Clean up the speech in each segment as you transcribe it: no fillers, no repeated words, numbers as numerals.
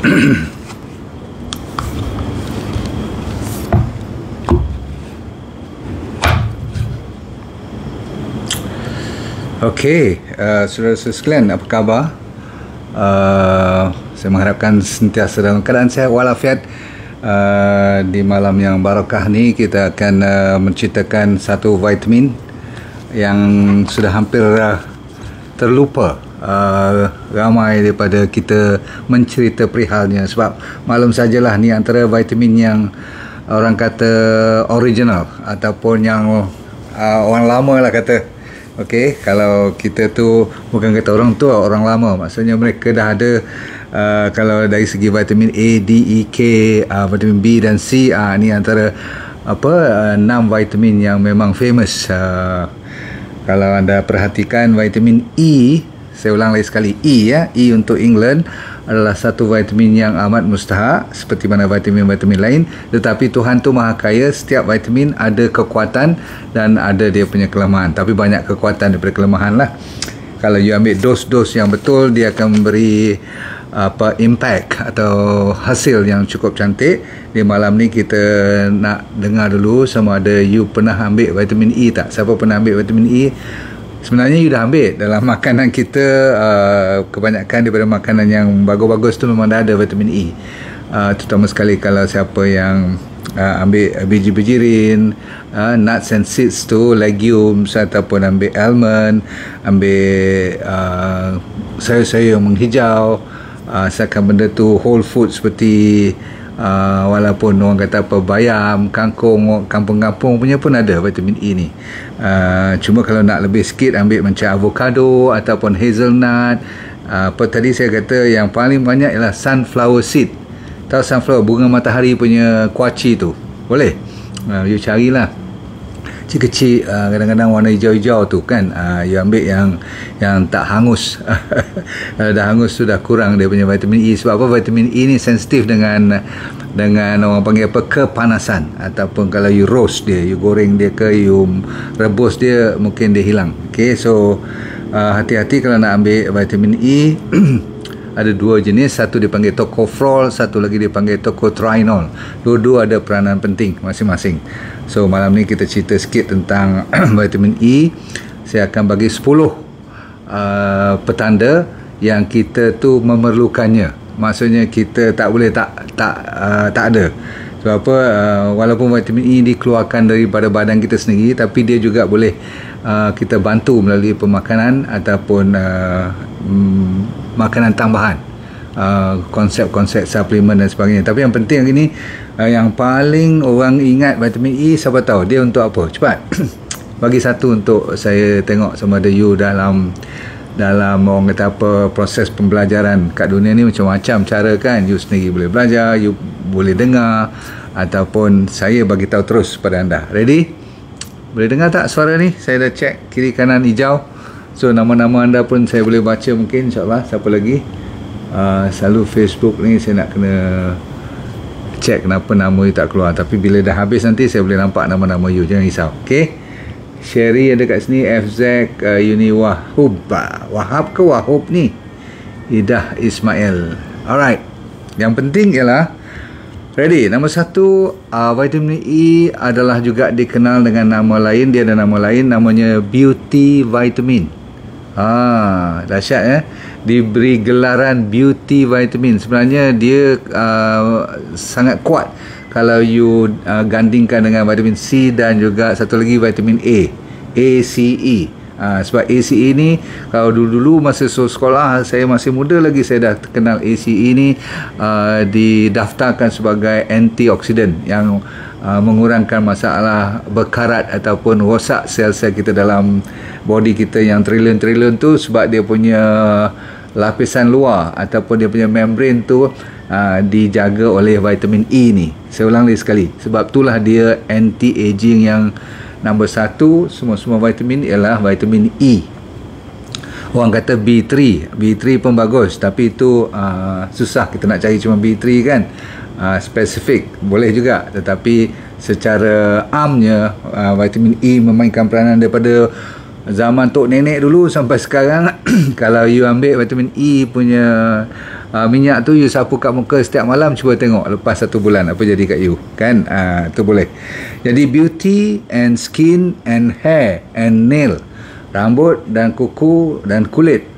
Okey, saudara-saudara sekalian, apa khabar? Saya mengharapkan sentiasa dalam keadaan sehat walafiat. Di malam yang barakah ni kita akan menceritakan satu vitamin yang sudah hampir terlupa. Ramai daripada kita mencerita perihalnya, sebab maklum sajalah ni antara vitamin yang orang kata original ataupun yang orang lama lah kata. Okey, kalau kita tu bukan kata orang tua, orang lama, maksudnya mereka dah ada kalau dari segi vitamin A, D, E, K, vitamin B dan C, ni antara 6 vitamin yang memang famous. Kalau anda perhatikan vitamin E, saya ulang lagi sekali, E ya, E untuk England adalah satu vitamin yang amat mustahak seperti mana vitamin-vitamin lain, tetapi Tuhan tu Maha Kaya, setiap vitamin ada kekuatan dan ada dia punya kelemahan, tapi banyak kekuatan daripada kelemahan lah. Kalau you ambil dos-dos yang betul, dia akan memberi impact atau hasil yang cukup cantik. Di malam ni kita nak dengar dulu sama ada you pernah ambil vitamin E tak? Siapa pernah ambil vitamin E? Sebenarnya you dah ambil dalam makanan kita. Kebanyakan daripada makanan yang bagus-bagus tu memang dah ada vitamin E. Terutama sekali kalau siapa yang ambil biji-bijirin, nuts and seeds tu, legumes, ataupun ambil almond, ambil sayur-sayur yang menghijau, asalkan benda tu whole food seperti walaupun orang kata apa, bayam, kangkung, kampung-kampung punya pun ada vitamin E ni. Cuma kalau nak lebih sikit, ambil macam avocado ataupun hazelnut. Apa tadi saya kata yang paling banyak ialah sunflower seed. Tahu sunflower, bunga matahari punya kuaci tu? Boleh? You carilah kecil-kecil, kadang-kadang warna hijau-hijau tu kan. You ambil yang tak hangus. Dah hangus tu dah kurang dia punya vitamin E. Sebab apa? Vitamin E ni sensitif dengan orang panggil apa, kepanasan. Ataupun kalau you roast dia, you goreng dia ke, you rebus dia, mungkin dia hilang. Okay, so hati-hati kalau nak ambil vitamin E. Ada dua jenis, satu dipanggil tocopherol, satu lagi dipanggil tocotrienol. Dua-dua ada peranan penting masing-masing. So malam ni kita cerita sikit tentang vitamin E. Saya akan bagi 10 petanda yang kita tu memerlukannya. Maksudnya kita tak boleh tak ada. Sebab apa? Walaupun vitamin E dikeluarkan daripada badan kita sendiri, tapi dia juga boleh kita bantu melalui pemakanan ataupun makanan tambahan, konsep-konsep suplemen dan sebagainya. Tapi yang penting hari ni, yang paling orang ingat vitamin E, siapa tahu dia untuk apa? Cepat bagi satu untuk saya tengok sama ada you dalam orang kata apa, proses pembelajaran kat dunia ni macam-macam cara kan. You sendiri boleh belajar, you boleh dengar, ataupun saya bagi tahu terus pada anda. Ready? Boleh dengar tak suara ni? Saya dah check kiri kanan hijau. So nama-nama anda pun saya boleh baca mungkin, insyaAllah. Siapa lagi? Selalu Facebook ni saya nak kena check kenapa nama you tak keluar. Tapi bila dah habis nanti saya boleh nampak nama-nama you. Jangan risau. Okay? Sherry ada kat sini. FZ Uni Wahub. Wahab ke Wahub ni? Idah Ismail. Alright. Yang penting ialah ready. Nombor 1, vitamin E adalah juga dikenal dengan nama lain. Dia ada nama lain, namanya beauty vitamin. Dahsyat ya. Diberi gelaran beauty vitamin. Sebenarnya dia sangat kuat kalau you gandingkan dengan vitamin C dan juga satu lagi vitamin A, ACE. Sebab ACE ni, kalau dulu-dulu masa sekolah, saya masih muda lagi, saya dah kenal ACE ni didaftarkan sebagai antioksidan yang mengurangkan masalah berkarat ataupun rosak sel-sel kita dalam body kita yang trilion-trilion tu, sebab dia punya lapisan luar ataupun dia punya membran tu dijaga oleh vitamin E ni. Saya ulang lagi sekali, sebab itulah dia anti-aging yang nombor 1. Semua vitamin ialah vitamin E. Orang kata B3 pun bagus, tapi itu susah kita nak cari cuma B3 kan. Spesifik boleh juga, tetapi secara amnya vitamin E memainkan peranan daripada zaman tok nenek dulu sampai sekarang. Kalau you ambil vitamin E punya minyak tu you sapu kat muka setiap malam, cuba tengok lepas 1 bulan apa jadi kat you, kan? Tu boleh. Jadi beauty and skin and hair and nail, rambut dan kuku dan kulit.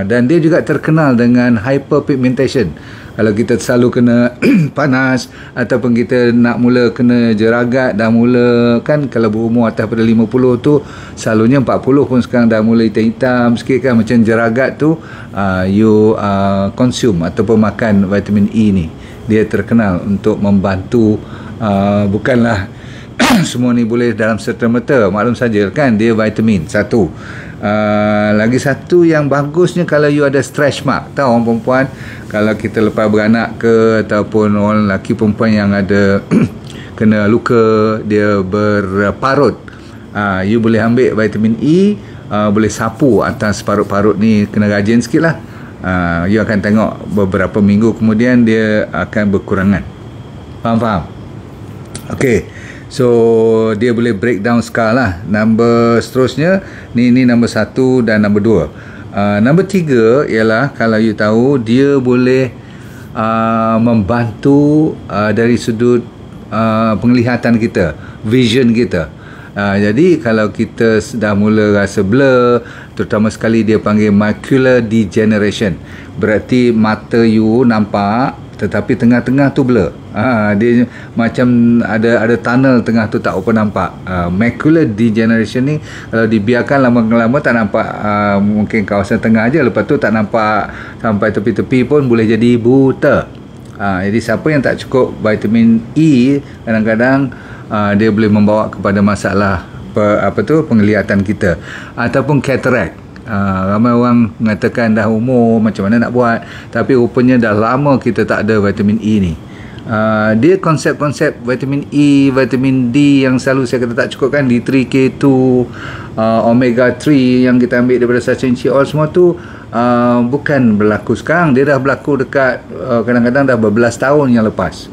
Dan dia juga terkenal dengan hyperpigmentation. Kalau kita selalu kena panas ataupun kita nak mula kena jeragat, dah mula kan, kalau berumur atas pada 50 tu, selalunya 40 pun sekarang dah mula hitam-hitam sikit kan, macam jeragat tu, you consume ataupun makan vitamin E ni. Dia terkenal untuk membantu, bukanlah semua ni boleh dalam serta-merta, maklum saja kan, dia vitamin satu. Lagi satu yang bagusnya kalau you ada stretch mark. Tahu orang perempuan, kalau kita lepas beranak ke, ataupun orang lelaki perempuan yang ada kena luka, dia berparut, you boleh ambil vitamin E, boleh sapu atas parut-parut ni, kena rajin sikit lah. You akan tengok beberapa minggu kemudian dia akan berkurangan. Faham? Okey. So dia boleh break down scar lah. Number seterusnya ni number 1 dan number 2. Number 3 ialah, kalau you tahu, dia boleh membantu dari sudut penglihatan kita, vision kita. Jadi kalau kita dah mula rasa blur, terutama sekali dia panggil macular degeneration, berarti mata you nampak tetapi tengah-tengah tu blur. Dia macam ada tunnel tengah tu tak apa nampak. Macular degeneration ni kalau dibiarkan lama-lama tak nampak, mungkin kawasan tengah aja, lepas tu tak nampak sampai tepi-tepi pun, boleh jadi buta. Jadi siapa yang tak cukup vitamin E, kadang-kadang dia boleh membawa kepada masalah penglihatan kita, ataupun cataract. Ramai orang mengatakan dah umur, macam mana nak buat, tapi rupanya dah lama kita tak ada vitamin E ni. Dia konsep-konsep vitamin E, vitamin D yang selalu saya kata tak cukup kan, D3, K2, omega 3 yang kita ambil daripada sachet oil, semua tu bukan berlaku sekarang. Dia dah berlaku dekat kadang-kadang dah berbelas tahun yang lepas.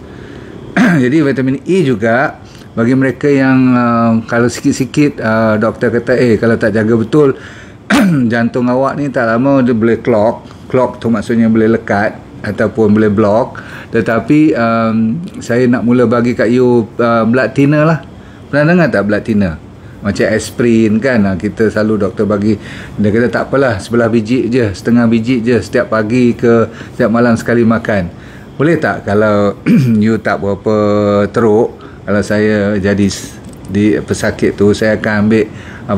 Jadi vitamin E juga bagi mereka yang kalau sikit-sikit doktor kata kalau tak jaga betul jantung awak ni, tak lama dia boleh clog tu maksudnya boleh lekat ataupun boleh block. Tetapi saya nak mula bagi kat you blood thinner lah. Pernah dengar tak blood thinner? Macam aspirin kan, kita selalu doktor bagi, dia kata tak apalah, sebelah biji je, setengah biji je setiap pagi ke setiap malam sekali makan. Boleh tak kalau you tak berapa teruk, kalau saya jadi di pesakit tu, saya akan ambil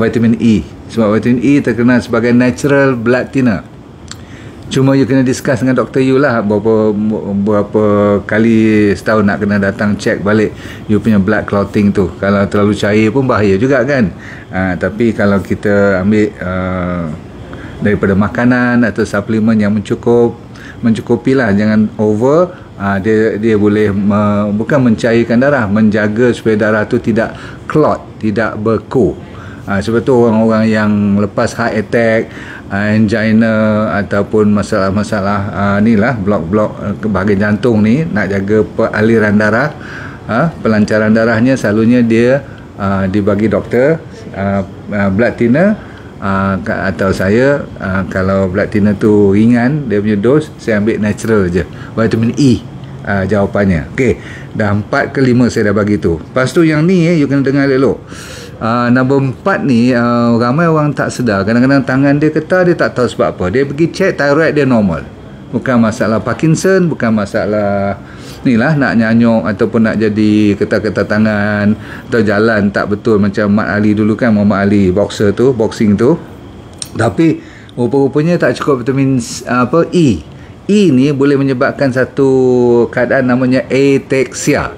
vitamin E. Sebab vitamin E terkenal sebagai natural blood thinner. Cuma you kena discuss dengan doktor you lah, berapa kali setahun nak kena datang check balik you punya blood clotting tu. Kalau terlalu cair pun bahaya juga kan. Tapi kalau kita ambil daripada makanan atau suplemen yang mencukupi lah, jangan over. Dia boleh bukan mencairkan darah, menjaga supaya darah tu tidak clot, tidak beku. Sebab tu orang-orang yang lepas heart attack, angina ataupun masalah-masalah ni lah, blok-blok ke bahagian jantung ni, nak jaga aliran darah, pelancaran darahnya, selalunya dia dibagi doktor blood thinner. Atau saya kalau blood thinner tu ringan, dia punya dos, saya ambil natural je, vitamin E. Jawapannya. Okey, dah 4 ke 5 saya dah bagi tu. Lepas tu yang ni you kena dengar elok. Nombor 4 ni ramai orang tak sedar. Kadang-kadang tangan dia ketar, dia tak tahu sebab apa. Dia pergi check, thyroid dia normal. Bukan masalah Parkinson, bukan masalah ni lah, nak nyanyuk ataupun nak jadi ketar-ketar tangan atau jalan tak betul macam Mat Ali dulu kan, Muhammad Ali boxing tu. Tapi rupa-rupanya tak cukup vitamin E. E ni boleh menyebabkan satu keadaan namanya ataxia.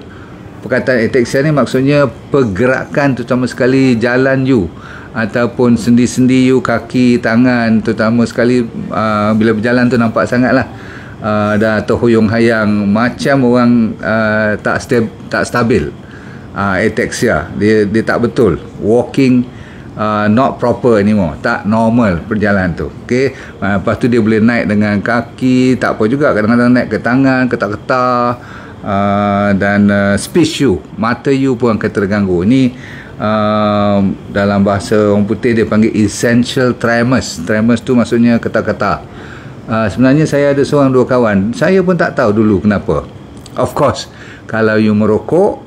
Perkataan ataxia ni maksudnya pergerakan, terutama sekali jalan you ataupun sendi-sendi you, kaki, tangan, terutama sekali bila berjalan tu nampak sangat lah dah terhuyung-hayang, macam orang tak stabil. Ataxia, dia tak betul, walking not proper anymore, tak normal perjalanan tu. Okey, lepas tu dia boleh naik dengan kaki, tak apa juga, kadang-kadang naik ke tangan, ketak-ketak, dan speech you, mata you pun akan terganggu. Ini dalam bahasa orang putih dia panggil essential tremors. Tremors tu maksudnya ketak-ketak. Sebenarnya saya ada seorang dua kawan, saya pun tak tahu dulu kenapa. Of course, kalau you merokok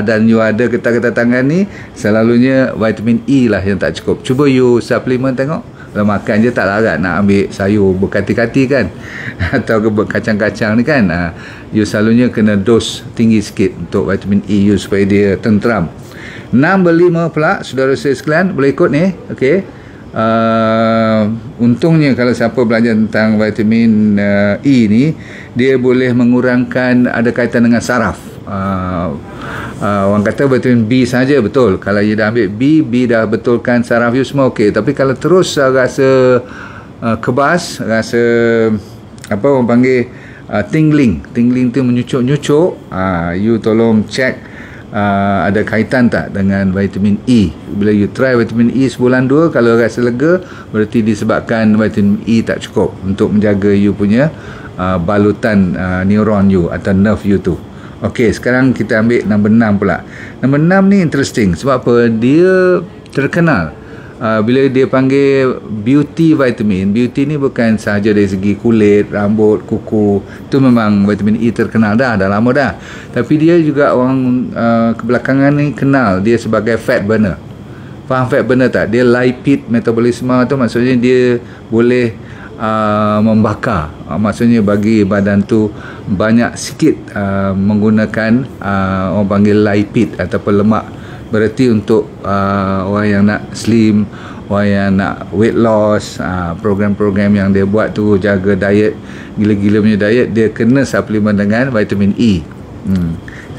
dan you ada getah-getah tangan ni, selalunya vitamin E lah yang tak cukup. Cuba you suplemen tengok. Kalau makan je tak larat nak ambil sayur berkati-kati kan atau kacang-kacang ni kan, you selalunya kena dos tinggi sikit untuk vitamin E you supaya dia tenteram. Nombor 5 pula, saudara saya sekalian, boleh ikut ni. Okey. Untungnya kalau siapa belajar tentang vitamin E ni, dia boleh mengurangkan, ada kaitan dengan saraf. Orang kata vitamin B saja betul. Kalau you dah ambil B dah betulkan saraf you semua okey. Tapi kalau terus rasa kebas, rasa apa orang panggil tingling tu menyucuk-nyucuk, you tolong check ada kaitan tak dengan vitamin E. Bila you try vitamin E sebulan 2, kalau rasa lega, berarti disebabkan vitamin E tak cukup untuk menjaga you punya balutan neuron you atau nerve you tu. Okey, sekarang kita ambil nombor 6 pula. Nombor 6 ni interesting. Sebab apa? Dia terkenal. Bila dia panggil beauty vitamin, beauty ni bukan sahaja dari segi kulit, rambut, kuku. Itu memang vitamin E terkenal dah lama dah. Tapi dia juga orang kebelakangan ni kenal dia sebagai fat burner. Faham fat burner tak? Dia lipid metabolisme tu, maksudnya dia boleh membakar, maksudnya bagi badan tu banyak sikit menggunakan orang panggil lipid ataupun lemak. Berarti untuk orang yang nak slim, orang yang nak weight loss, program-program yang dia buat tu, jaga diet, gila-gila punya diet, dia kena suplemen dengan vitamin E.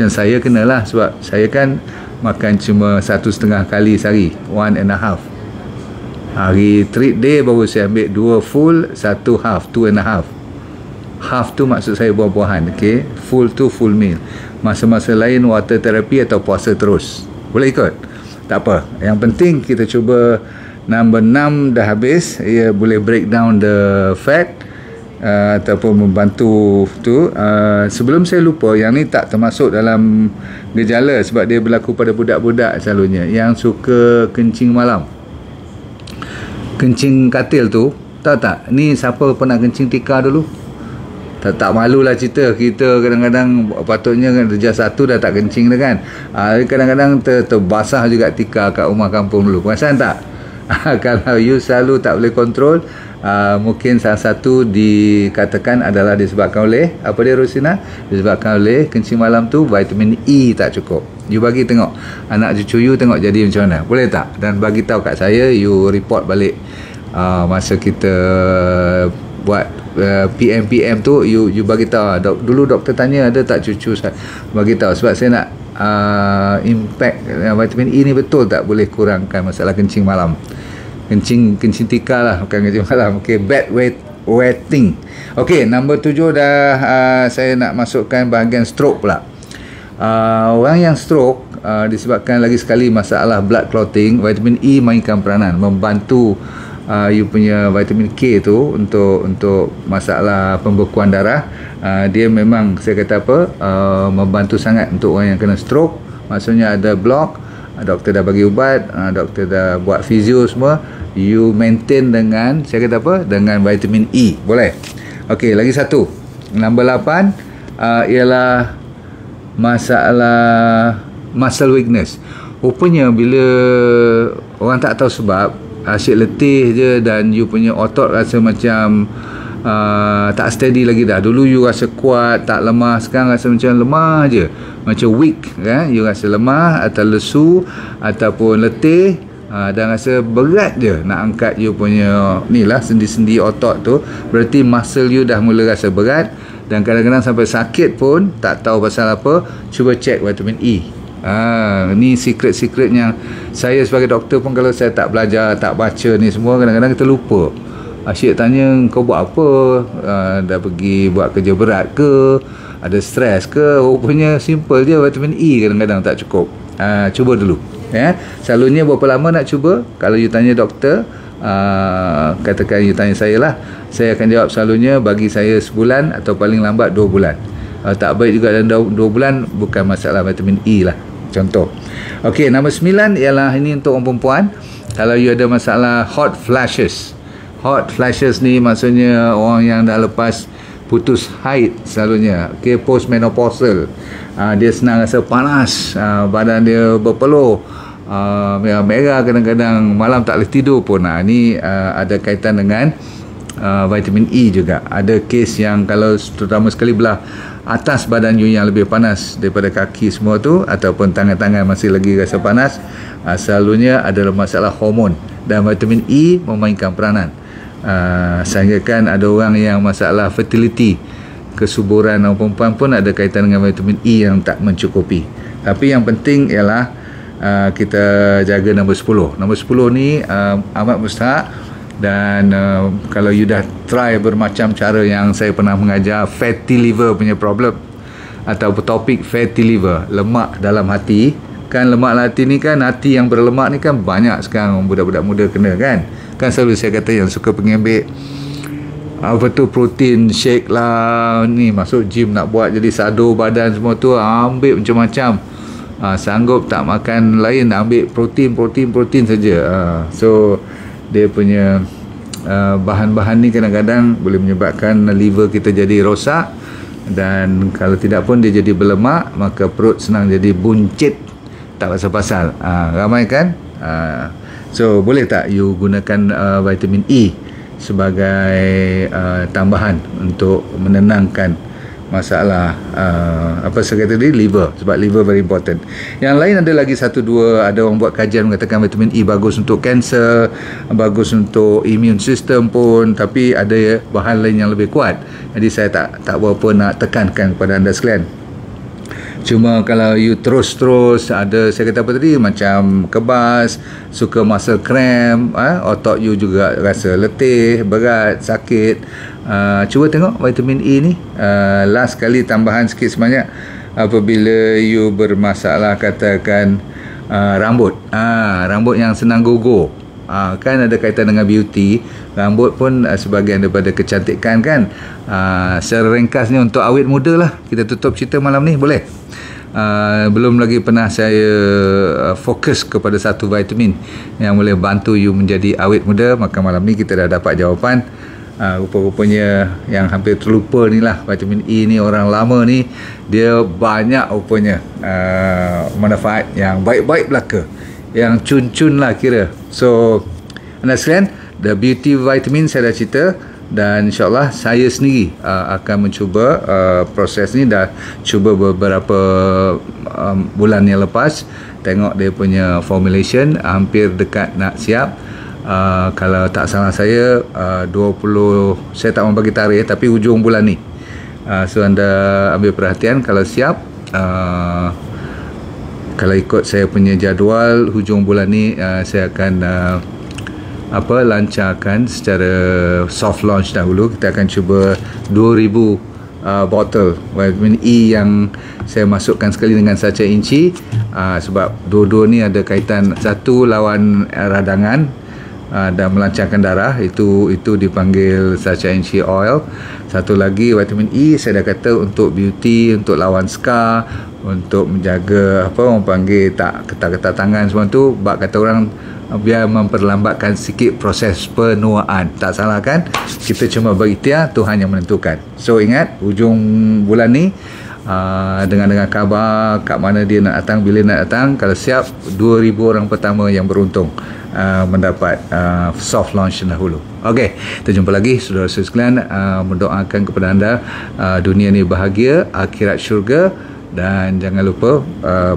Dan saya kenalah, sebab saya kan makan cuma 1,5 kali sehari, 1.5. Hari treat day baru saya ambil 2 full, 1 half, 2.5. Half tu maksud saya buah-buahan, okay? Full tu full meal. Masa-masa lain water therapy atau puasa terus. Boleh ikut? Tak apa. Yang penting kita cuba. Nombor 6 dah habis. Ia boleh break down the fat ataupun membantu tu. Sebelum saya lupa, yang ni tak termasuk dalam gejala sebab dia berlaku pada budak-budak selalunya yang suka kencing malam. Kencing katil tu, tahu tak? Ni siapa pernah kencing tika dulu? Tak malulah cerita. Kita kadang-kadang patutnya kan darjah 1 dah tak kencing dah kan. Kadang-kadang terbasah juga tika kat rumah kampung dulu. Perasan tak? Kalau you selalu tak boleh kontrol, mungkin salah satu dikatakan adalah disebabkan oleh apa dia, Rosina? Disebabkan oleh kencing malam tu vitamin E tak cukup. You bagi tengok anak cucu you, tengok jadi macam mana, boleh tak? Dan bagi tahu kat saya, you report balik masa kita buat PM tu, you bagi tahu. Dulu doktor tanya ada tak cucu saya, bagi tahu sebab saya nak impact vitamin E ni betul tak boleh kurangkan masalah kencing malam. Kencing tika lah, bukan kencing malam. Okey, bad wetting. Okey, nombor 7 dah. Saya nak masukkan bahagian stroke pula. Orang yang stroke disebabkan lagi sekali masalah blood clotting, vitamin E mainkan peranan membantu you punya vitamin K tu untuk masalah pembekuan darah. Dia memang saya kata apa, membantu sangat untuk orang yang kena stroke. Maksudnya ada block, doktor dah bagi ubat, doktor dah buat fizio semua, you maintain dengan, saya kata apa, dengan vitamin E. Boleh? Okey, lagi satu. Nombor 8 ialah masalah muscle weakness. Rupanya bila orang tak tahu sebab, asyik letih je dan you punya otot rasa macam tak steady lagi dah. Dulu you rasa kuat, tak lemah, sekarang rasa macam lemah je, macam weak kan? You rasa lemah atau lesu ataupun letih, dan rasa berat je nak angkat you punya ni lah, sendi-sendi otot tu. Berarti muscle you dah mula rasa berat, dan kadang-kadang sampai sakit pun tak tahu pasal apa. Cuba check vitamin E. Ni secret-secret yang saya sebagai doktor pun, kalau saya tak belajar, tak baca ni semua, kadang-kadang kita lupa. Asyik tanya kau buat apa, dah pergi buat kerja berat ke, ada stres ke? Rupanya simple je, vitamin E kadang-kadang tak cukup. Cuba dulu ya. Selalunya berapa lama nak cuba? Kalau you tanya doktor, katakan you tanya saya lah, saya akan jawab selalunya bagi saya sebulan atau paling lambat 2 bulan. Tak baik juga dalam 2 bulan, bukan masalah vitamin E lah, contoh. Okey, nombor 9 ialah ini untuk orang perempuan. Kalau you ada masalah hot flashes, Hot flashes ni maksudnya orang yang dah lepas putus haid selalunya, okay, postmenopausal. Dia senang rasa panas, badan dia berpeluh, merah kadang-kadang, malam tak boleh tidur pun. Ni ada kaitan dengan vitamin E juga. Ada kes yang kalau terutama sekali belah atas badan you yang lebih panas daripada kaki semua tu, ataupun tangan-tangan masih lagi rasa panas, selalunya adalah masalah hormon, dan vitamin E memainkan peranan. Sehingga kan ada orang yang masalah fertility, kesuburan orang perempuan pun ada kaitan dengan vitamin E yang tak mencukupi. Tapi yang penting ialah kita jaga nombor 10. Nombor 10 ni amat mustahak. Dan kalau you dah try bermacam cara yang saya pernah mengajar, fatty liver punya problem, atau topik fatty liver, lemak dalam hati. Kan lemak dalam hati ni kan, hati yang berlemak ni kan banyak sekarang budak-budak muda kena kan. Kan selalu saya kata yang suka pergi ambil protein shake lah, ni masuk gym nak buat jadi sado badan semua tu, ambil macam-macam. Sanggup tak makan lain, ambil protein saja. So dia punya bahan-bahan ni kadang-kadang boleh menyebabkan liver kita jadi rosak, dan kalau tidak pun dia jadi berlemak, maka perut senang jadi buncit tak pasal-pasal. Ramai kan? So boleh tak you gunakan vitamin E sebagai tambahan untuk menenangkan masalah apa saya kata tadi, liver, sebab liver very important. Yang lain ada lagi satu dua, ada orang buat kajian mengatakan vitamin E bagus untuk kanser, bagus untuk immune system pun, tapi ada bahan lain yang lebih kuat. Jadi saya tak berapa nak tekankan kepada anda sekalian. Cuma kalau you terus ada, saya kata apa tadi, macam kebas, suka muscle cramp, otot you juga rasa letih, berat, sakit, cuba tengok vitamin E ni. Last kali tambahan sikit sebanyak apabila you bermasalah katakan rambut, rambut yang senang gugur. Kan ada kaitan dengan beauty. Rambut pun sebahagian daripada kecantikan kan. Secara ringkasnya untuk awet muda lah, kita tutup cerita malam ni, boleh? Belum lagi pernah saya fokus kepada satu vitamin yang boleh bantu you menjadi awet muda. Maka malam ni kita dah dapat jawapan. Rupa-rupanya yang hampir terlupa ni lah, vitamin E ni orang lama ni dia banyak rupanya manfaat yang baik-baik belaka, yang cun-cun lah kira. So anda sekalian, the beauty vitamin saya dah cerita, dan insyaAllah saya sendiri akan mencuba proses ni. Dah cuba beberapa bulan yang lepas, tengok dia punya formulation, hampir dekat nak siap. Kalau tak salah saya 20, saya tak mau bagi tarikh, tapi hujung bulan ni. So anda ambil perhatian, kalau siap, kalau ikut saya punya jadual, hujung bulan ni saya akan lancarkan secara soft launch dahulu. Kita akan cuba 2000 botol vitamin E yang saya masukkan sekali dengan sachet inci, sebab dua-dua ni ada kaitan. Satu lawan radangan dan melancarkan darah, itu dipanggil sachet inci oil. Satu lagi vitamin E saya dah kata untuk beauty, untuk lawan scar, untuk menjaga orang panggil tak ketat-ketat tangan semua tu, bak kata orang, biar memperlambatkan sikit proses penuaan. Tak salah kan? Kita cuma berikhtiar, Tuhan yang menentukan. So ingat, hujung bulan ni dengan kabar kat mana dia nak datang, bila nak datang. Kalau siap, 2,000 orang pertama yang beruntung mendapat soft launch dahulu. Okey, kita jumpa lagi saudara-saudara sekalian. Mendoakan kepada anda dunia ni bahagia, akhirat syurga. Dan jangan lupa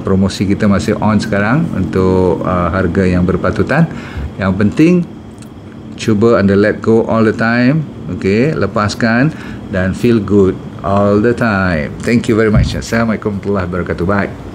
promosi kita masih on sekarang untuk harga yang berpatutan. Yang penting cuba anda let go all the time, okay? Lepaskan dan feel good all the time. Thank you very much. Assalamualaikum warahmatullahi wabarakatuh. Bye.